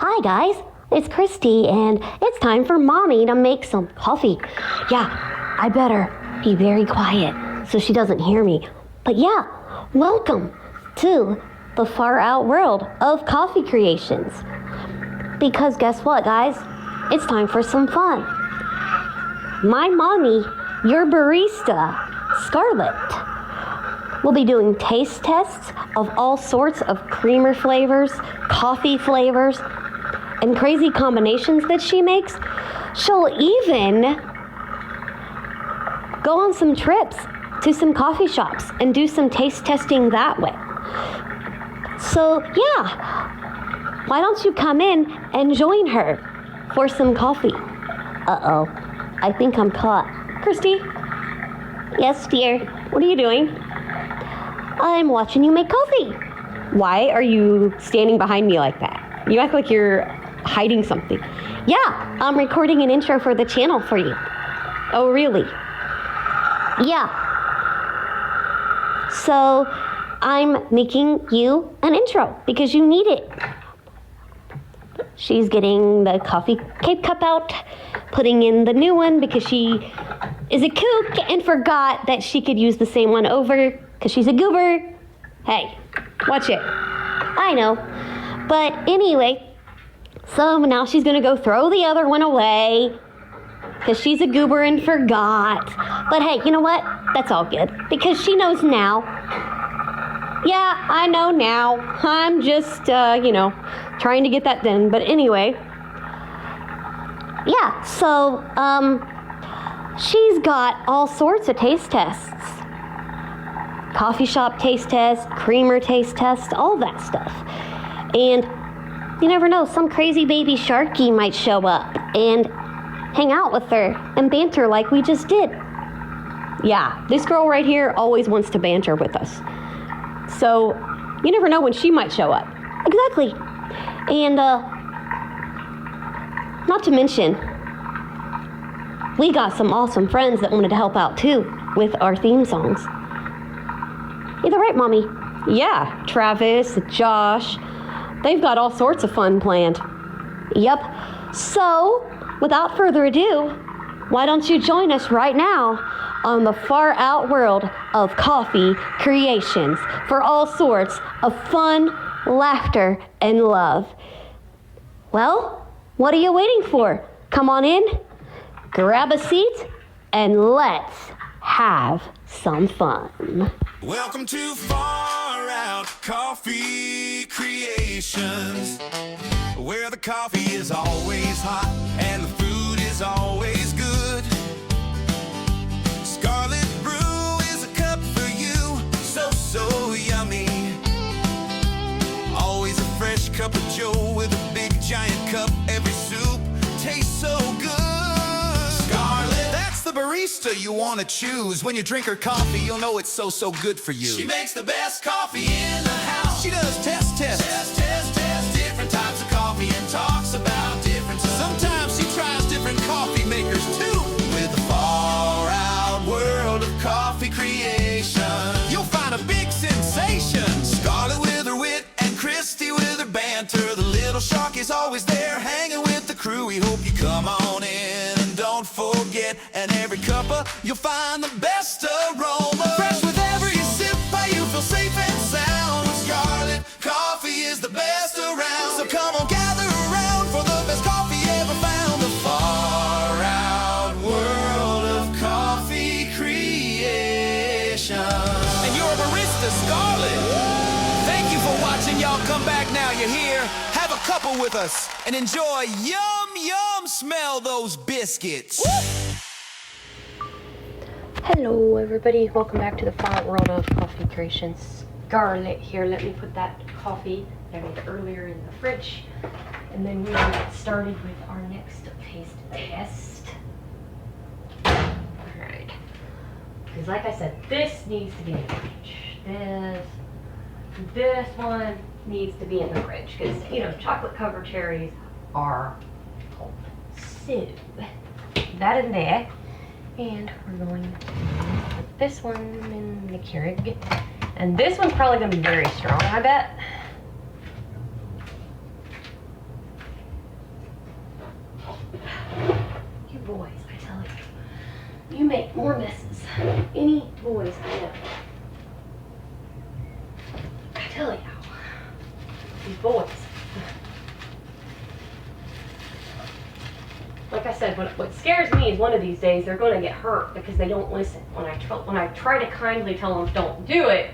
Hi guys, it's Christy and it's time for Mommy to make some coffee. Yeah, I better be very quiet so she doesn't hear me. But yeah, welcome to the far out world of coffee creations. Because guess what guys, it's time for some fun. My mommy, your barista, Scarlett, will be doing taste tests of all sorts of creamer flavors, coffee flavors, and crazy combinations that she makes. She'll even go on some trips to some coffee shops and do some taste testing that way. So yeah, why don't you come in and join her for some coffee? Uh-oh, I think I'm caught. Christy? Yes, dear. What are you doing? I'm watching you make coffee. Why are you standing behind me like that? You act like you're hiding something. Yeah, I'm recording an intro for the channel for you. Oh, really? Yeah. So, I'm making you an intro because you need it. She's getting the coffee K-cup out, putting in the new one because she is a kook and forgot that she could use the same one over because she's a goober. Hey, watch it. I know. But anyway, so now she's going to go throw the other one away because she's a goober and forgot. But hey, you know what? That's all good because she knows now. Yeah, I know now. I'm just, trying to get that done. But anyway, yeah, so, she's got all sorts of taste tests. Coffee shop taste test, creamer taste test, all that stuff. And you never know, some crazy baby Sharky might show up and hang out with her and banter like we just did. Yeah, this girl right here always wants to banter with us. So you never know when she might show up. Exactly. And not to mention, we got some awesome friends that wanted to help out too with our theme songs. Either right, Mommy? Yeah, Travis, Josh, they've got all sorts of fun planned. Yep. So, without further ado, why don't you join us right now on the far out world of coffee creations for all sorts of fun, laughter, and love. Well, what are you waiting for? Come on in, grab a seat, and let's have some fun. Welcome to Far Out Coffee Creations, where the coffee is always hot and the food is always good. Scarlet Brew is a cup for you, so yummy. Always a fresh cup of joe with a big giant cup. Every soup tastes so good. The barista you want to choose. When you drink her coffee, you'll know it's so good for you. She makes the best coffee in the house. She does test. Different types of coffee and talks about different stuff. Sometimes she tries different coffee makers too. With the far out world of coffee creation, you'll find a big sensation. Scarlett with her wit and Christy with her banter. The little shark is always there hanging with the crew. We hope you come on in. Don't forget, and every cuppa you'll find the best aroma. Fresh with every sip, you feel safe and sound. With Scarlett, coffee is the best around. So come on, gather around for the best coffee ever found. The far out world of coffee creation. And you're a barista, Scarlett. Thank you for watching. Y'all come back now. You're here. Have a couple with us and enjoy yum. Smell those biscuits. Woo! Hello everybody, welcome back to the far out world of coffee creations. Scarlett here. Let me put that coffee that I made earlier in the fridge, and then we will get started with our next taste test. Alright, because like I said, this needs to be in the fridge. This one needs to be in the fridge because chocolate covered cherries are cold. So, that in there, and we're going to put this one in the Keurig, and this one's probably going to be very strong, I bet. boys, I tell you. You make more messes. Any boys I know. I tell you. These boys. Like I said, what scares me is one of these days they're going to get hurt because they don't listen. When I try to kindly tell them don't do it,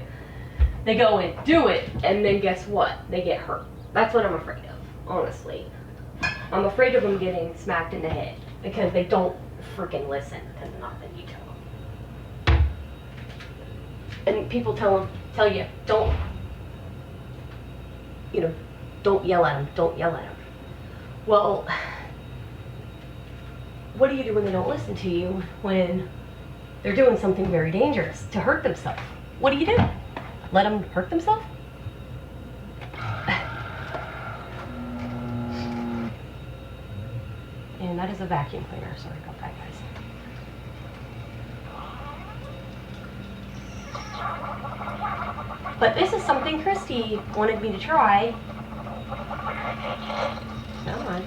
they go and do it, and then guess what? They get hurt. That's what I'm afraid of, honestly. I'm afraid of them getting smacked in the head because they don't freaking listen to nothing you tell them. And people tell you, don't yell at them, don't yell at them. Well, what do you do when they don't listen to you when they're doing something very dangerous to hurt themselves? What do? Let them hurt themselves? And that is a vacuum cleaner. Sorry about that, guys. But this is something Christy wanted me to try. Come on.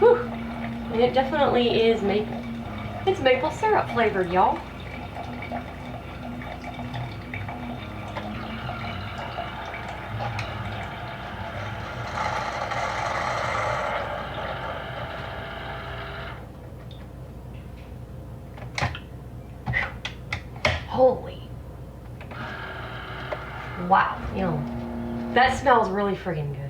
Whew. And it definitely is maple. It's maple syrup flavored, y'all. Holy. Wow, that smells really friggin' good.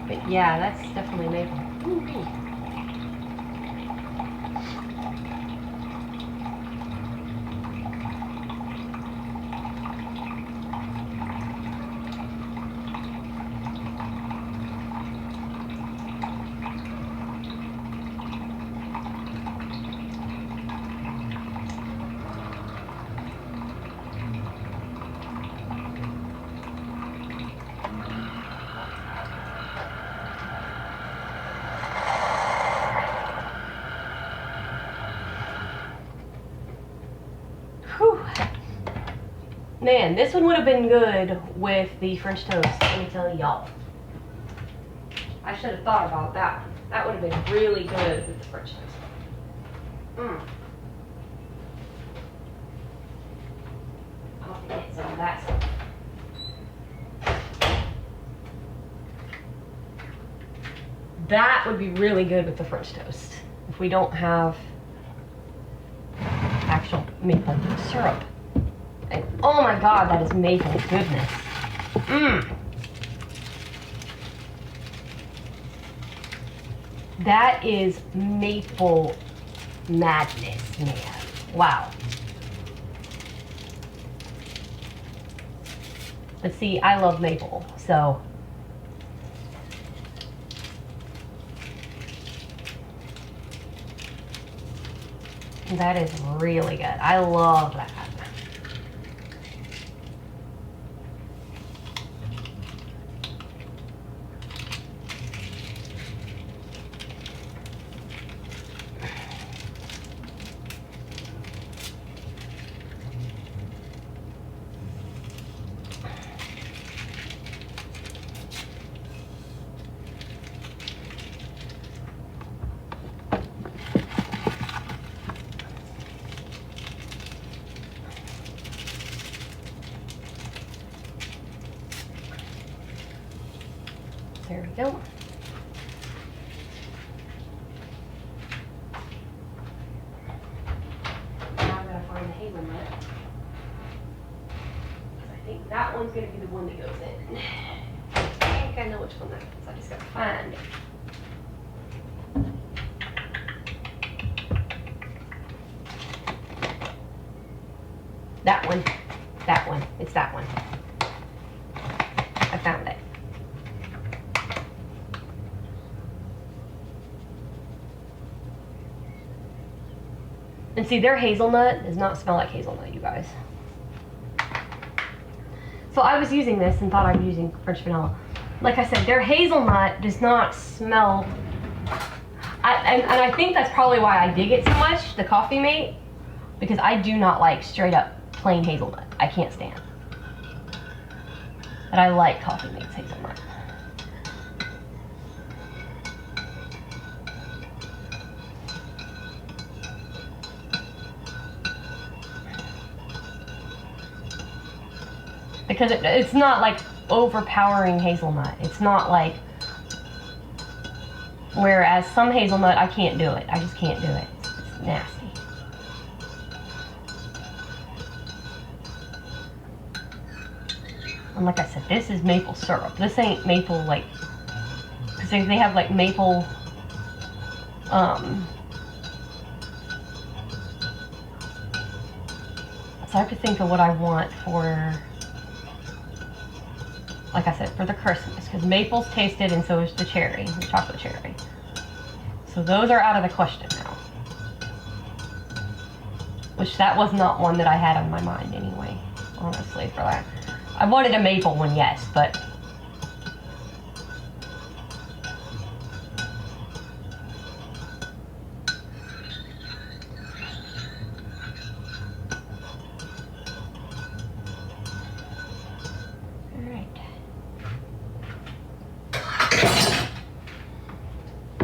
But yeah, that's definitely maple. Ooh-wee. Whew. Man, this one would have been good with the French toast, let me tell y'all. I should have thought about that one. That would have been really good with the French toast. I'll have to get some of that stuff. That would be really good with the French toast if we don't have actual maple syrup. And oh my god, that is maple goodness. That is maple madness, man. Wow. But see, I love maple, so. That is really good. I love that. There we go. Now I'm gonna find the hazelnut. I think that one's gonna be the one that goes in. I think I know which one that is. I just gotta find it. That one. That one. It's that one. I found it. And see, their hazelnut does not smell like hazelnut, you guys. So I was using this and thought I was using French vanilla. Like I said, their hazelnut does not smell. And I think that's probably why I dig it so much, the Coffee Mate, because I do not like straight up plain hazelnut. I can't stand. But I like Coffee Mate's hazelnut. Because it's not like overpowering hazelnut. It's not like, whereas some hazelnut, I can't do it. I just can't do it. It's nasty. And like I said, this is maple syrup. This ain't maple, like, because they have like maple, so I have to think of what I want for, like I said, for the Christmas, because maple's tasted and so is the cherry, the chocolate cherry. So those are out of the question now. Which that was not one that I had on my mind anyway, honestly, for that. I wanted a maple one, yes, but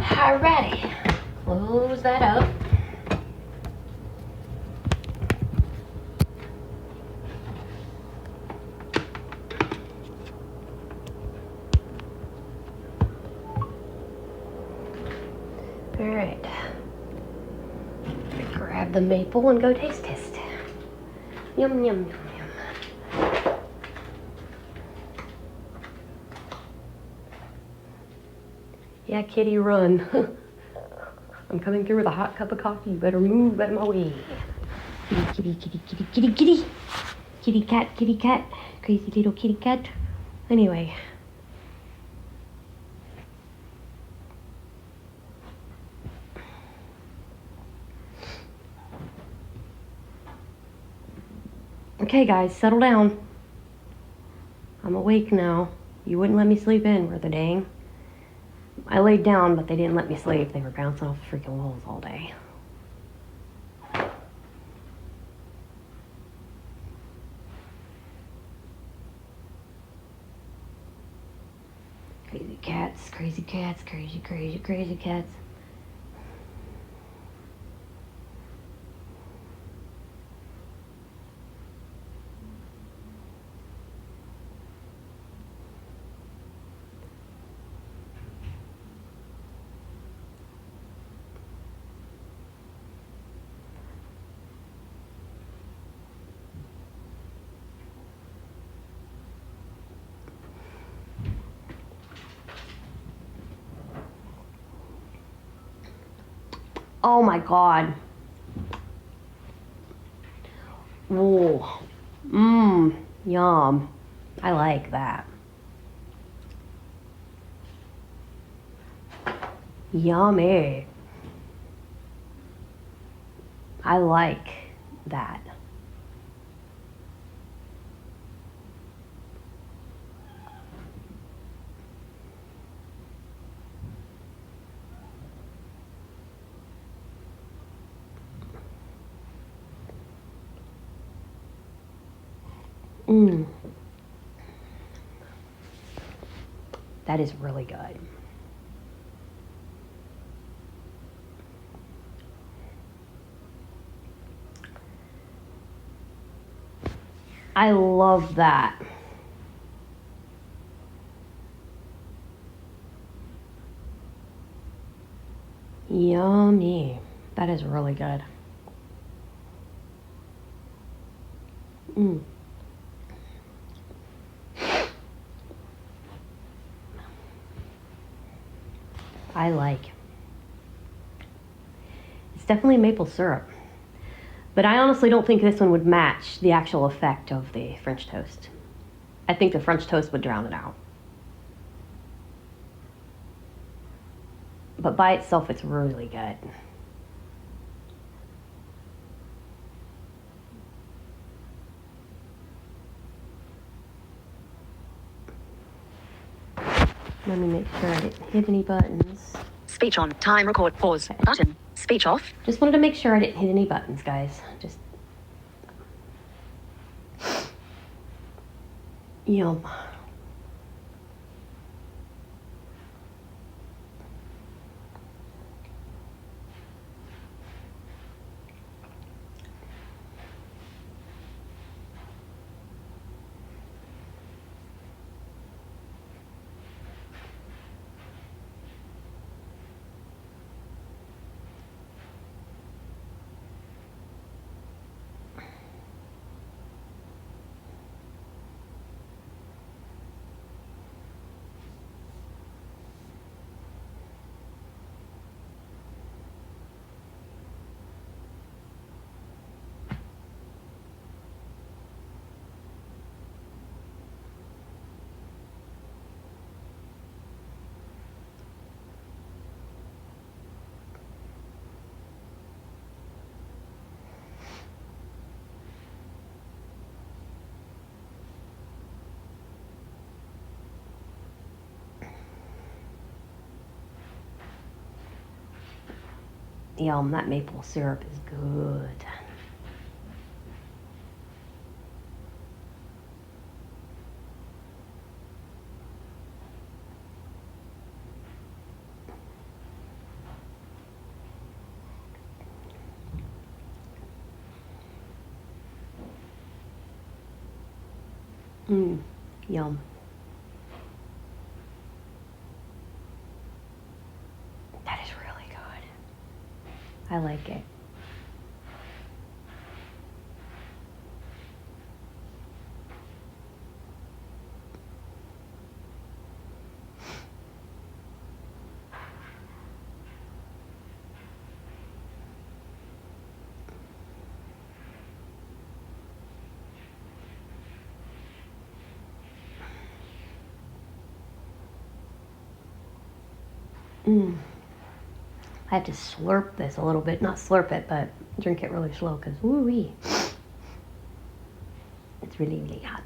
alrighty, close that up. Alright, grab the maple and go taste test. Yum, yum, yum, yum. Yeah, kitty, run. I'm coming through with a hot cup of coffee. You better move out of my way. Kitty, kitty, kitty, kitty, kitty, kitty. Kitty cat. Crazy little kitty cat. Anyway. Okay, guys, settle down. I'm awake now. You wouldn't let me sleep in, were the dang. I laid down, but they didn't let me sleep. They were bouncing off the freaking walls all day. Crazy cats, crazy cats, crazy, crazy, crazy cats. Oh my God. Whoa. Mmm. Yum. I like that. Yummy. I like that. Mmm. That is really good. I love that. Yummy. That is really good. Mmm. I like. It's definitely maple syrup. But I honestly don't think this one would match the actual effect of the French toast. I think the French toast would drown it out. But by itself, it's really good. Let me make sure I didn't hit any buttons. Speech on. Time record. Pause. Button. Speech off. Just wanted to make sure I didn't hit any buttons, guys. Just... Yum. Yum, that maple syrup is good. Yum. That is really good. I like it. I have to slurp this a little bit. Not slurp it, but drink it really slow because woo-wee. It's really, really hot.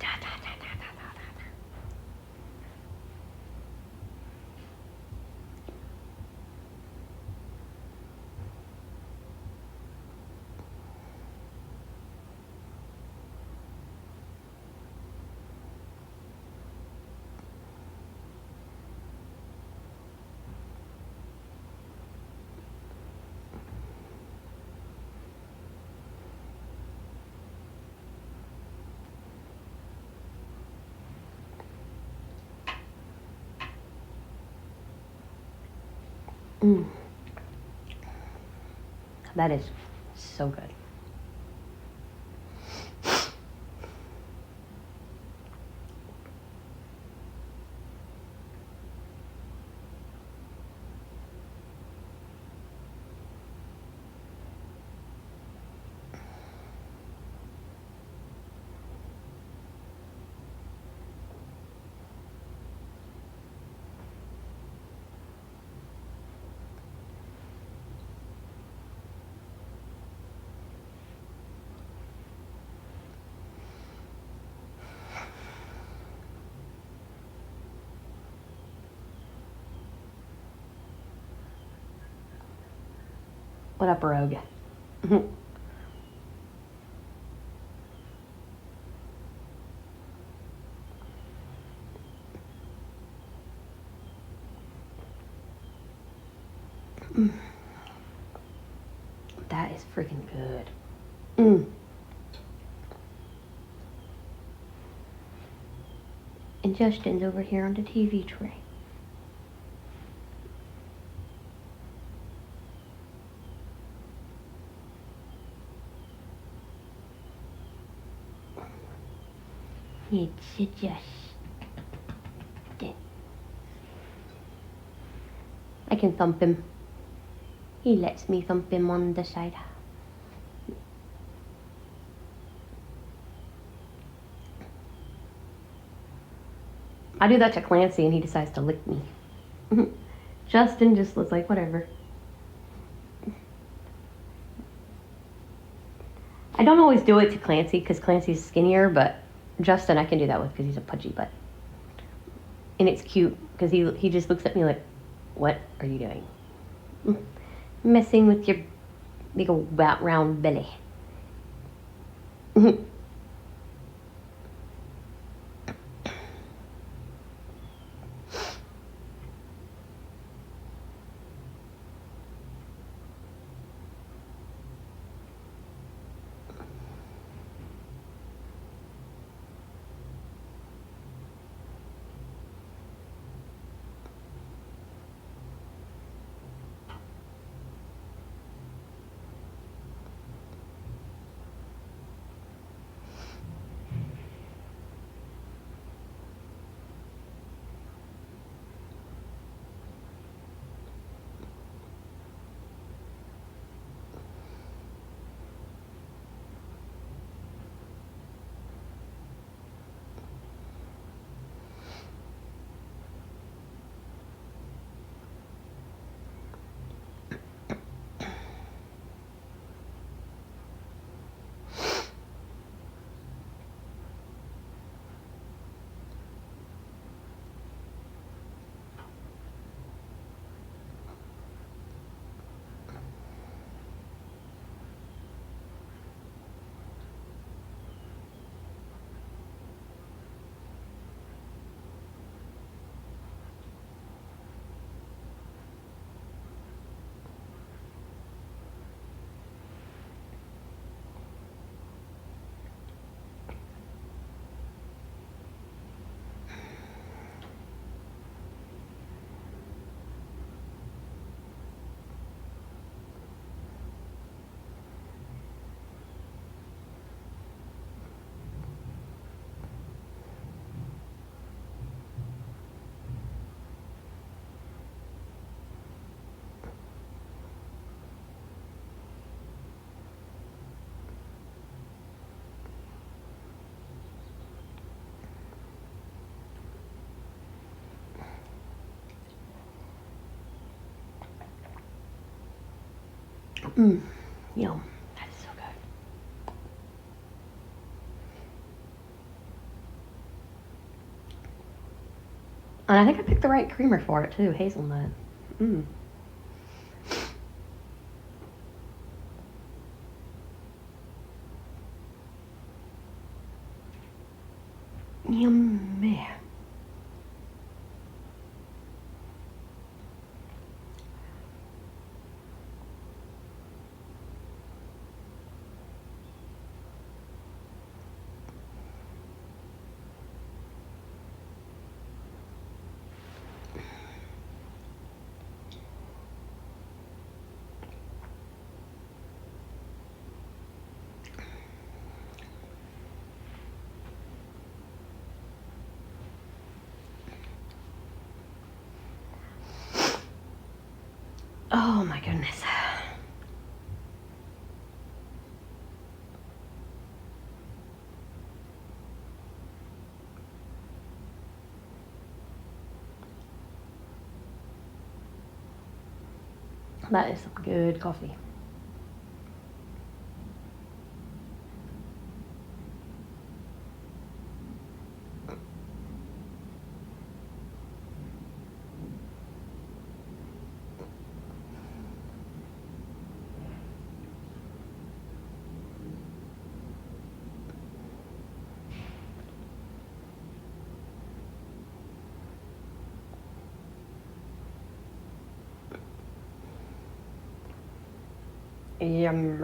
That is so good. What up, Rogue? That is freaking good. And Justin's over here on the TV tray. It's just... I can thump him. He lets me thump him on the side. I do that to Clancy and he decides to lick me. Justin just was like, whatever. I don't always do it to Clancy because Clancy's skinnier, but Justin I can do that with because he's a pudgy butt. And it's cute because he just looks at me like, what are you doing? Messing with your big old round belly. Yum. That is so good. And I think I picked the right creamer for it too, hazelnut. Yummy. Oh my goodness. That is some good coffee. Yum.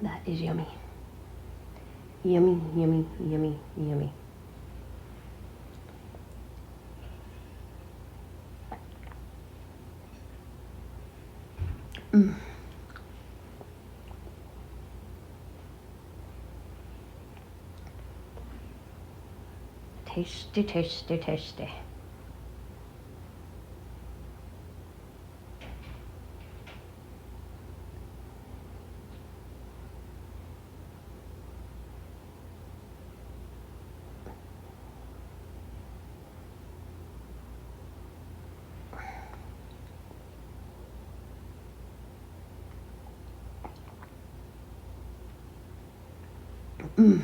That is yummy. Yummy, yummy, yummy, yummy. Mm. Tasty, tasty, tasty. Mm.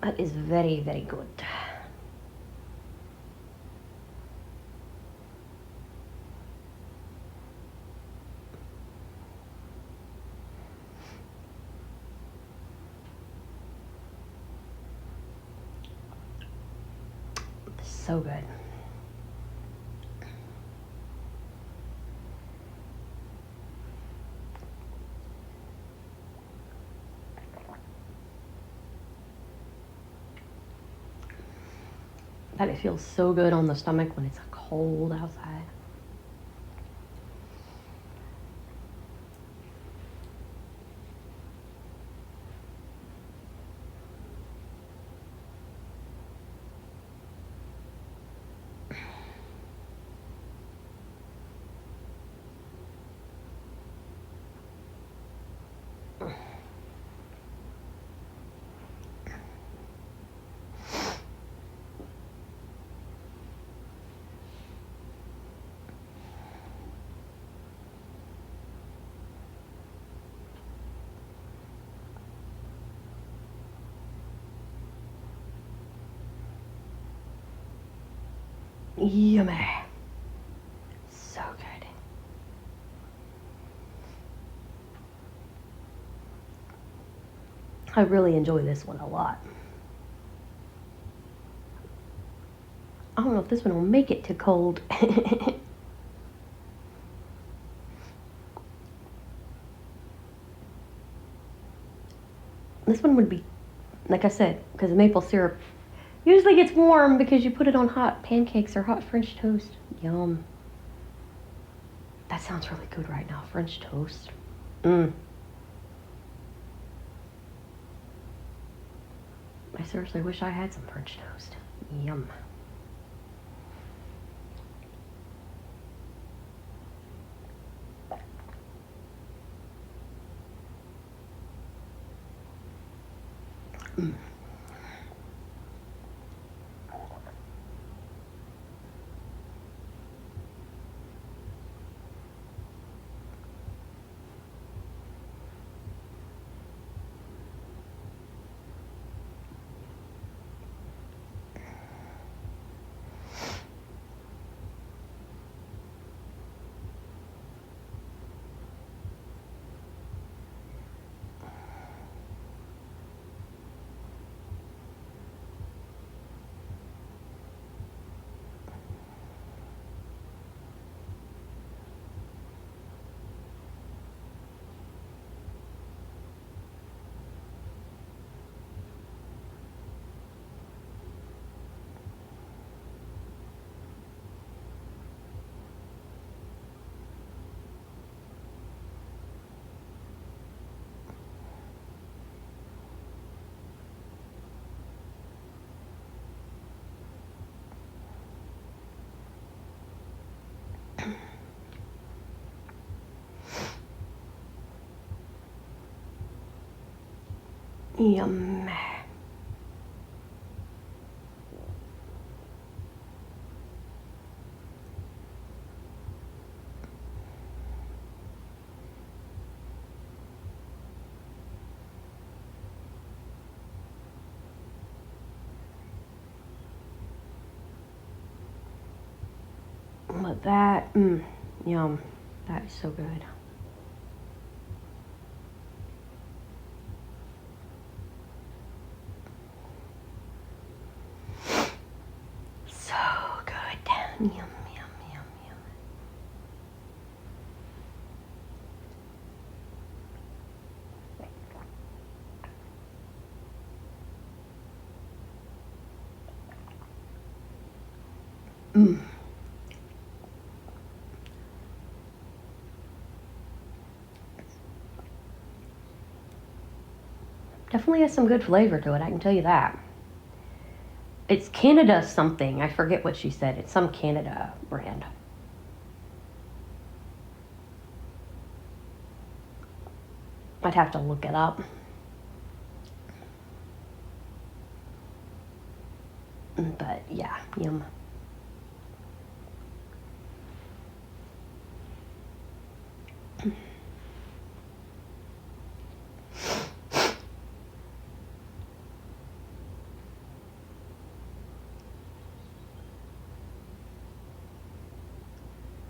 That is very, very good. So good. But it feels so good on the stomach when it's cold outside. Yummy. So good. I really enjoy this one a lot. I don't know if this one will make it too cold. This one would be, like I said, because the maple syrup usually gets warm because you put it on hot pancakes or hot French toast. Yum. That sounds really good right now, French toast. Mmm. I seriously wish I had some French toast. Yum. Mm. Yum. But that, yum. That is so good. So good. Yum, yum, yum, yum. Definitely has some good flavor to it, I can tell you that. It's Canada something. I forget what she said. It's some Canada brand. I'd have to look it up. But yeah, yum.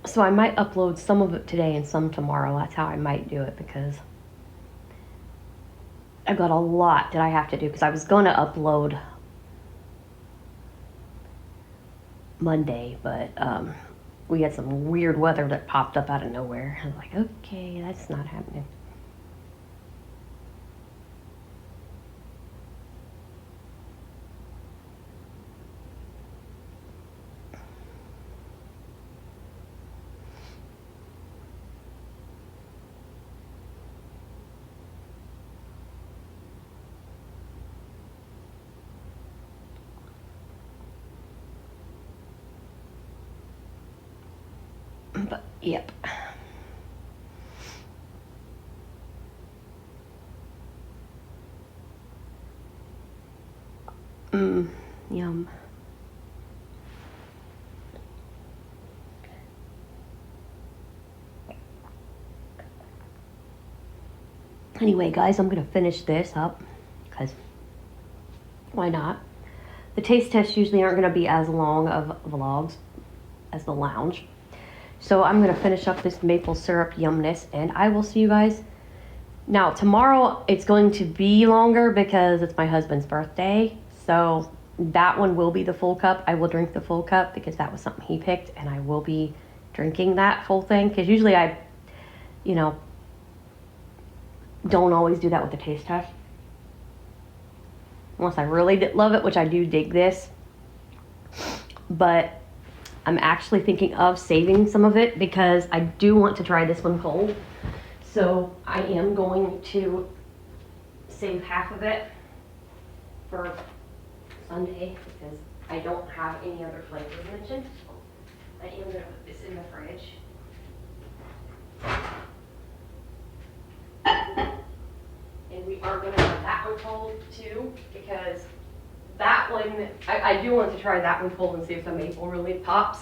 So I might upload some of it today and some tomorrow. That's how I might do it, because I've got a lot that I have to do, because I was going to upload Monday, but we had some weird weather that popped up out of nowhere. I was like, okay, that's not happening. But yep. Yum. Anyway, guys, I'm gonna finish this up, because why not? The taste tests usually aren't gonna be as long of vlogs as the lounge. So I'm gonna finish up this maple syrup yumness, and I will see you guys. Now, tomorrow it's going to be longer because it's my husband's birthday. So that one will be the full cup. I will drink the full cup because that was something he picked, and I will be drinking that full thing. Because usually I, you know, don't always do that with the taste test. Unless I really love it, which I do dig this. But I'm actually thinking of saving some of it because I do want to try this one cold. So I am going to save half of it for Sunday because I don't have any other flavors mentioned. I am going to put this in the fridge. And we are going to have that one cold too, because that one, I do want to try that one cold and see if the maple really pops.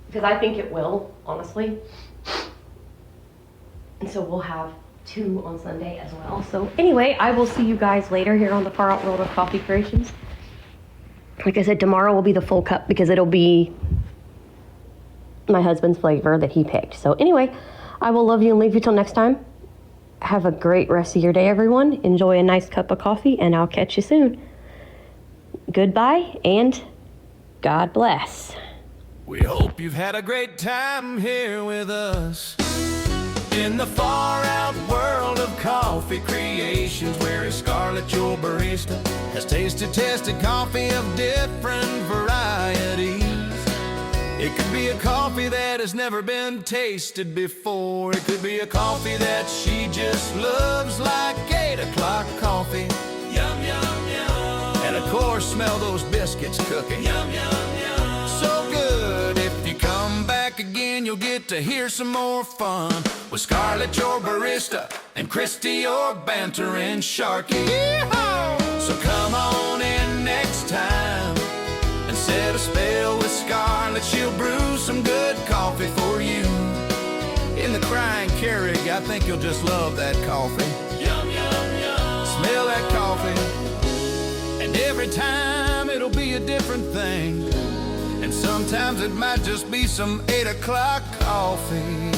Because I think it will, honestly. And so we'll have 2 on Sunday as well. So anyway, I will see you guys later here on the Far Out World of Coffee Creations. Like I said, tomorrow will be the full cup because it'll be my husband's flavor that he picked. So anyway, I will love you and leave you till next time. Have a great rest of your day, everyone. Enjoy a nice cup of coffee, and I'll catch you soon. Goodbye, and God bless. We hope you've had a great time here with us in the far out world of coffee creations, where Scarlett, your barista, has tasted, tested coffee of different varieties. It could be a coffee that has never been tasted before. It could be a coffee that she just loves, like 8 o'clock coffee. Yum, yum, yum. And of course, smell those biscuits cooking. Yum, yum, yum. So good. If you come back again, you'll get to hear some more fun with Scarlett, your barista, and Christy, your bantering Sharky. Yeehaw! So come on in next time and set a spell with Scarlett. She'll brew some good coffee for you. In the Crying Keurig, I think you'll just love that coffee. Yum, yum, yum. Smell that coffee, and every time it'll be a different thing. And sometimes it might just be some 8 o'clock coffee.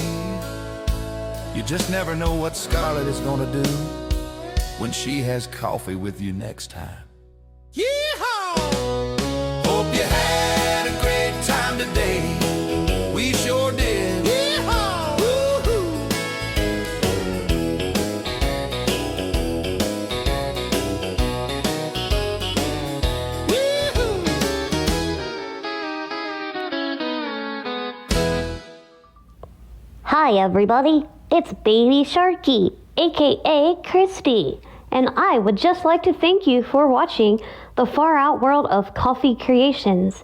You just never know what Scarlett is gonna do when she has coffee with you next time. Yeehaw! Hope you had a great time today. We sure did. Yeehaw! Woo-hoo! Woo-hoo! Hi, everybody. It's Baby Sharky, aka Christy, and I would just like to thank you for watching the far out world of coffee creations.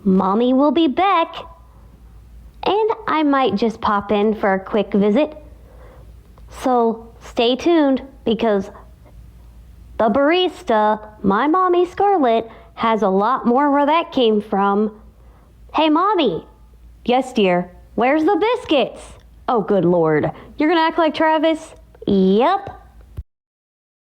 Mommy will be back, and I might just pop in for a quick visit. So stay tuned because the barista, my mommy Scarlett, has a lot more where that came from. Hey, Mommy. Yes, dear. Where's the biscuits? Oh, good Lord. You're gonna act like Travis? Yep.